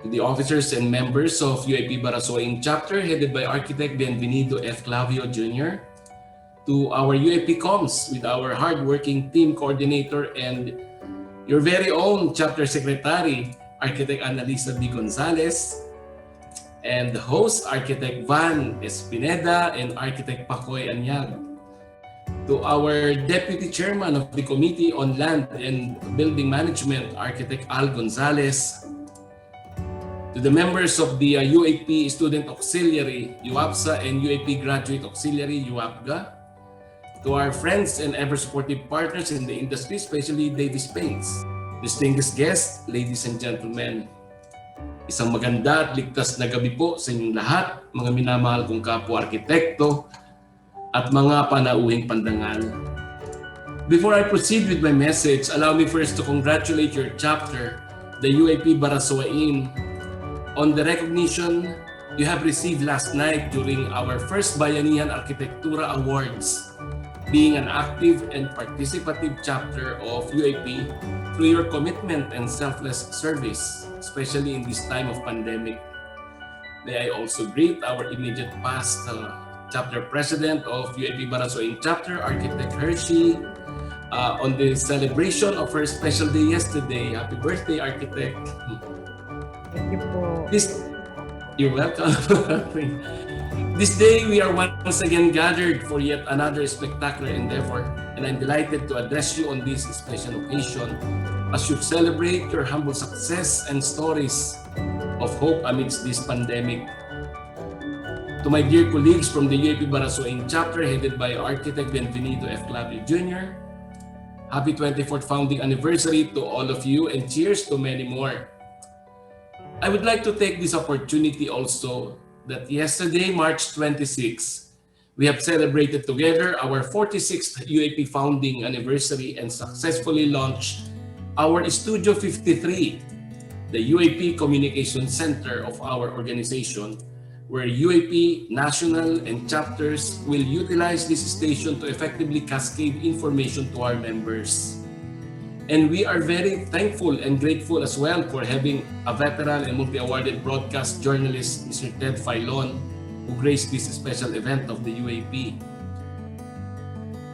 to the officers and members of UAP Barasoain chapter headed by Architect Bienvenido F. Clavio Jr., to our UAP Comms with our hardworking team coordinator and your very own chapter secretary, Architect Annalisa B. Gonzalez, and the host, Architect Van Espineda and Architect Pacoy Anyag. To our Deputy Chairman of the Committee on Land and Building Management, Architect Al Gonzalez. To the members of the UAP Student Auxiliary, UAPSA, and UAP Graduate Auxiliary, UAPGA. To our friends and ever-supportive partners in the industry, especially Davis Paints. Distinguished guests, ladies and gentlemen. Isang maganda at ligtas na gabi po sa inyong lahat, mga minamahal kong kapwa-arkitekto at mga panauhing pandangal. Before I proceed with my message, allow me first to congratulate your chapter, the UAP Barasoain, on the recognition you have received last night during our first Bayanihan Arkitektura Awards, being an active and participative chapter of UAP through your commitment and selfless service, especially in this time of pandemic. May I also greet our immediate past chapter president of UAP Barasoain chapter, Architect Heray, on the celebration of her special day yesterday. Happy birthday, Architect. Thank you po. You're welcome. This day, we are once again gathered for yet another spectacular endeavor, and I'm delighted to address you on this special occasion as you celebrate your humble success and stories of hope amidst this pandemic. To my dear colleagues from the UAP Barasoain chapter headed by Architect Bienvenido F. Clavio Jr., happy 24th founding anniversary to all of you and cheers to many more. I would like to take this opportunity also that yesterday, March 26, we have celebrated together our 46th UAP founding anniversary and successfully launched our Studio 53, the UAP Communication Center of our organization, where UAP national and chapters will utilize this station to effectively cascade information to our members. And we are very thankful and grateful as well for having a veteran and multi-awarded broadcast journalist, Mr. Ted Filon, who graced this special event of the UAP.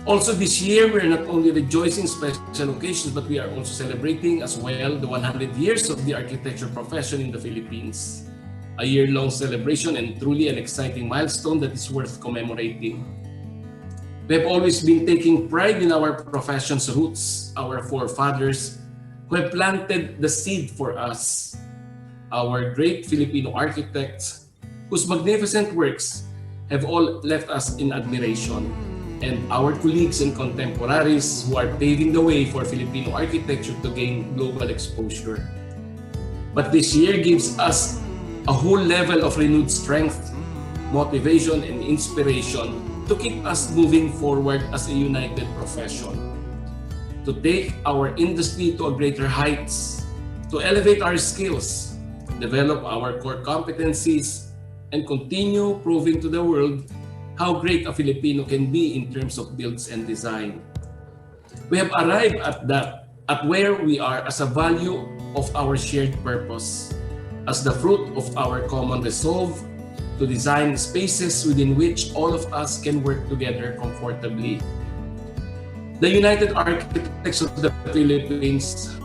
Also this year, we're not only rejoicing special occasions, but we are also celebrating as well the 100 years of the architecture profession in the Philippines. A year-long celebration and truly an exciting milestone that is worth commemorating. We have always been taking pride in our profession's roots, our forefathers who have planted the seed for us, our great Filipino architects whose magnificent works have all left us in admiration, and our colleagues and contemporaries who are paving the way for Filipino architecture to gain global exposure. But this year gives us a whole level of renewed strength, motivation, and inspiration to keep us moving forward as a united profession, to take our industry to a greater heights, to elevate our skills, develop our core competencies, and continue proving to the world how great a Filipino can be in terms of builds and design. We have arrived at where we are as a value of our shared purpose, as the fruit of our common resolve to design spaces within which all of us can work together comfortably. The United Architects of the Philippines,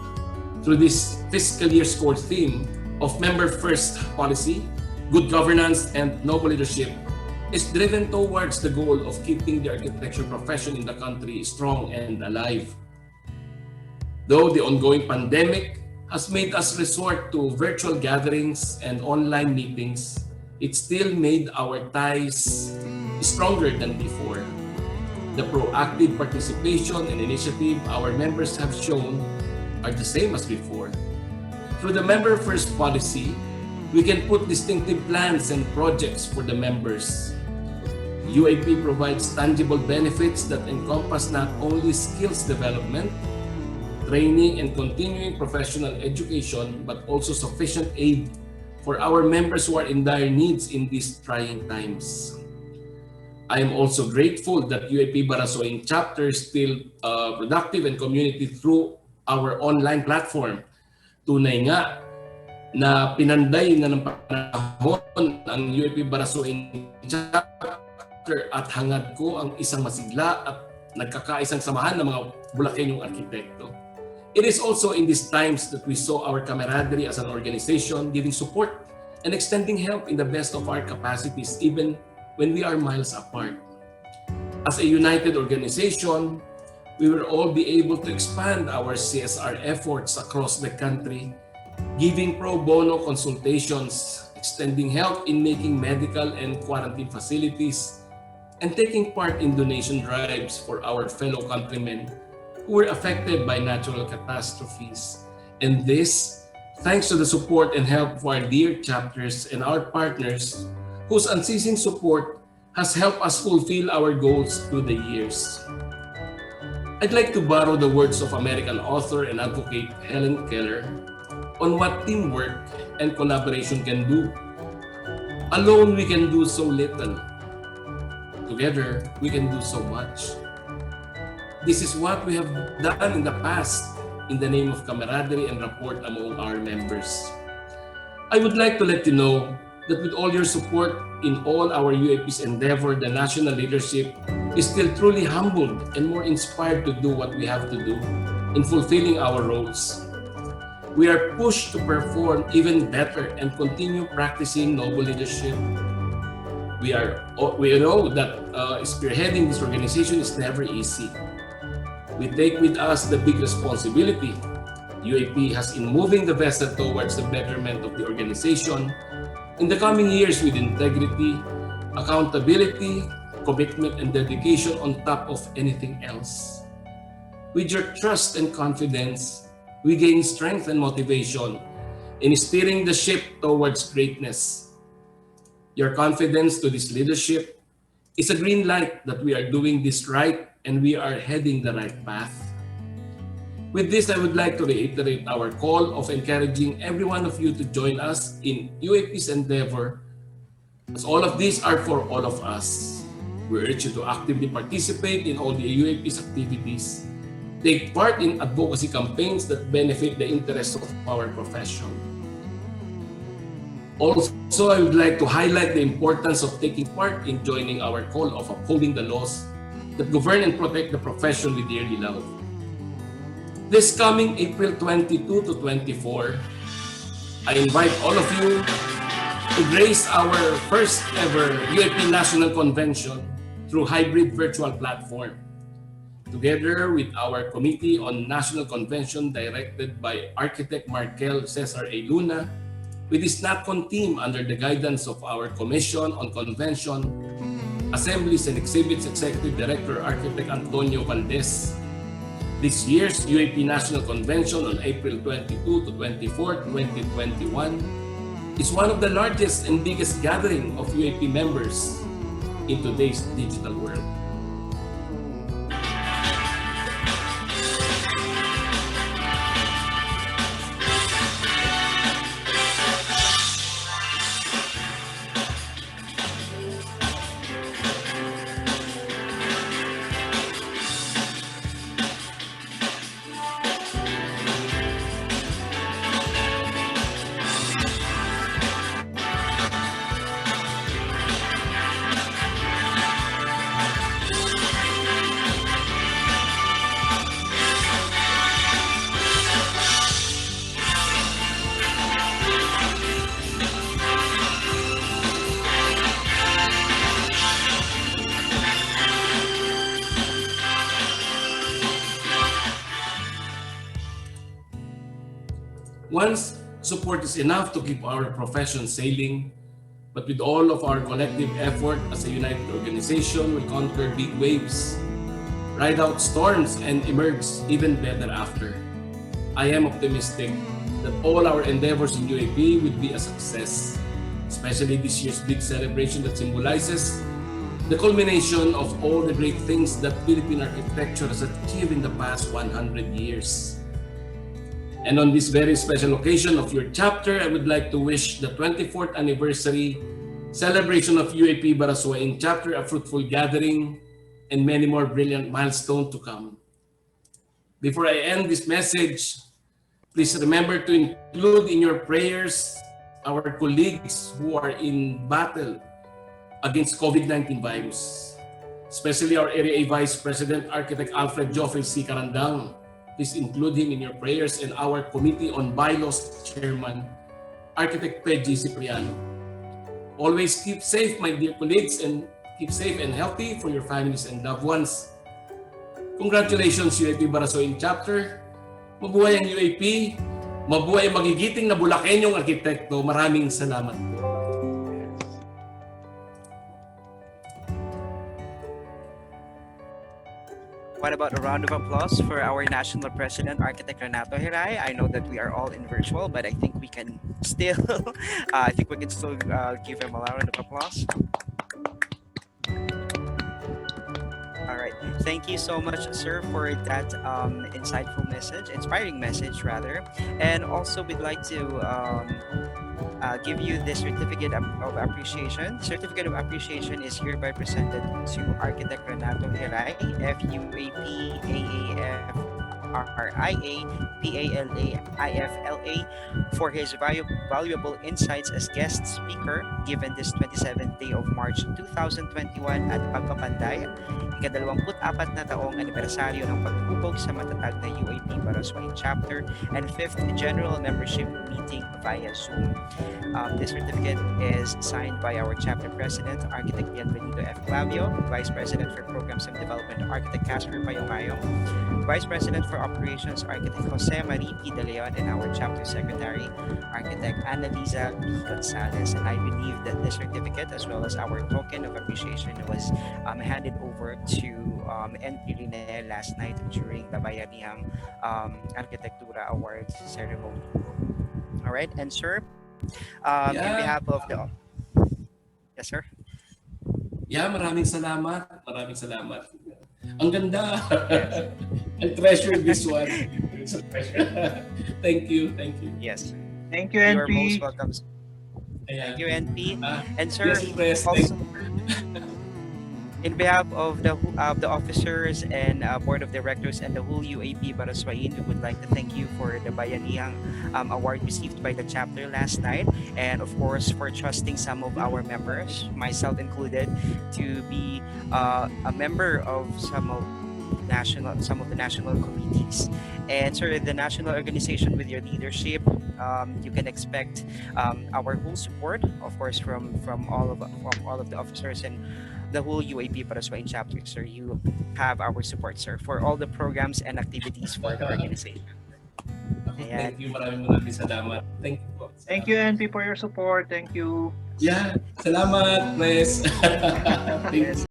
through this fiscal year's core theme of member first policy, good governance, and noble leadership, is driven towards the goal of keeping the architecture profession in the country strong and alive. Though the ongoing pandemic has made us resort to virtual gatherings and online meetings, it still made our ties stronger than before. The proactive participation and initiative our members have shown are the same as before. Through the Member First policy, we can put distinctive plans and projects for the members. UAP provides tangible benefits that encompass not only skills development, training, and continuing professional education, but also sufficient aid for our members who are in dire needs in these trying times. I am also grateful that UAP Barasoain chapter is still productive and community through our online platform. Tunay nga na pinanday na ng panahon ang UAP Barasoain chapter at hangad ko ang isang masigla at nagkakaisang samahan ng mga Bulakenyong arkitekto. It is also in these times that we saw our camaraderie as an organization giving support and extending help in the best of our capacities even when we are miles apart. As a united organization, we will all be able to expand our CSR efforts across the country, giving pro bono consultations, extending help in making medical and quarantine facilities, and taking part in donation drives for our fellow countrymen who were affected by natural catastrophes. And this, thanks to the support and help of our dear chapters and our partners, whose unceasing support has helped us fulfill our goals through the years. I'd like to borrow the words of American author and advocate Helen Keller on what teamwork and collaboration can do. Alone, we can do so little. Together, we can do so much. This is what we have done in the past in the name of camaraderie and rapport among our members. I would like to let you know that with all your support in all our UAP's endeavor, the national leadership is still truly humbled and more inspired to do what we have to do in fulfilling our roles. We are pushed to perform even better and continue practicing noble leadership. We know that spearheading this organization is never easy. We take with us the big responsibility UAP has in moving the vessel towards the betterment of the organization in the coming years with integrity, accountability, commitment, and dedication on top of anything else. With your trust and confidence, we gain strength and motivation in steering the ship towards greatness. Your confidence to this leadership is a green light that we are doing this right and we are heading the right path. With this, I would like to reiterate our call of encouraging every one of you to join us in UAP's endeavor, as all of these are for all of us. We urge you to actively participate in all the UAP's activities, take part in advocacy campaigns that benefit the interests of our profession. Also, I would like to highlight the importance of taking part in joining our call of upholding the laws that govern and protect the profession we dearly love. This coming April 22 to 24, I invite all of you to grace our first ever UAP National Convention through hybrid virtual platform. Together with our Committee on National Convention directed by Architect Markel Cesar A. Luna, with the SNAPCON team under the guidance of our Commission on Convention, Assemblies and Exhibits Executive Director Architect Antonio Valdez. This year's UAP National Convention on April 22 to 24, 2021 is one of the largest and biggest gathering of UAP members in today's digital world. Once support is enough to keep our profession sailing, but with all of our collective effort as a united organization, we'll conquer big waves, ride out storms, and emerge even better after. I am optimistic that all our endeavors in UAP will be a success, especially this year's big celebration that symbolizes the culmination of all the great things that Philippine architecture has achieved in the past 100 years. And on this very special occasion of your chapter, I would like to wish the 24th anniversary celebration of UAP Barasoain chapter a fruitful gathering and many more brilliant milestones to come. Before I end this message, Please remember to include in your prayers our colleagues who are in battle against COVID-19 virus, especially our Area A Vice President, Architect Alfred Joffrey C. Carandang. Please include him in your prayers, and our Committee on Bylaws Chairman, Architect Pedgy Cipriano. Always keep safe, my dear colleagues, and keep safe and healthy for your families and loved ones. Congratulations, UAP Barasoain Chapter. Mabuhay ang UAP. Mabuhay ang magigiting na Bulakenyong arkitekto. Maraming salamat po. What about a round of applause for our National President, Architect Renato Heray? I know that we are all in virtual, but I think we can still, give him a round of applause. All right. Thank you so much, sir, for that inspiring message, rather. And also, we'd like to give you the certificate of appreciation. Certificate of appreciation is hereby presented to Architect Renato Heray, FUAP AAF RRIA PALA IFLA, for his valuable insights as guest speaker given this 27th day of March 2021 at Pagpapanday, ika-24 na taong anibersaryo ng paghubog sa matatag na UAP Barasoain Chapter and 5th General Membership Meeting via Zoom. This certificate is signed by our Chapter President, Architect Bienvenido F. Clavio, Vice President for Programs and Development, Architect Casper Payongayong, Vice President for Operations, Architect Jose Marie P. De Leon, and our Chapter Secretary, Architect Annalisa B. Gonzalez. And I believe that this certificate, as well as our token of appreciation, was handed over to NP Rene last night during the Bayanihan Arkitektura Awards ceremony. All right, and sir, in behalf of the... Yes, sir? Yeah, maraming salamat. Maraming salamat. Ang ganda. I treasure this one. It's a treasure. Thank you. Thank you. Yes. Thank you, You are NP. most welcome. Ayan. Thank you, NP. And sir, Yes, Pres. also, in behalf of the officers and board of directors and the whole UAP Barasoain, we would like to thank you for the Bayanihan award received by the chapter last night, and of course for trusting some of our members, myself included, to be a member of some of the national committees. And sir, the national organization, with your leadership, you can expect our whole support, of course, from all of the officers and the whole UAP Barasoain chapter. Sir, you have our support, sir, for all the programs and activities for the organization. Thank you. Maraming salamat. Thank you po. Thank you, NP, for your support. Thank you. Yeah, salamat, Pres. Thank you.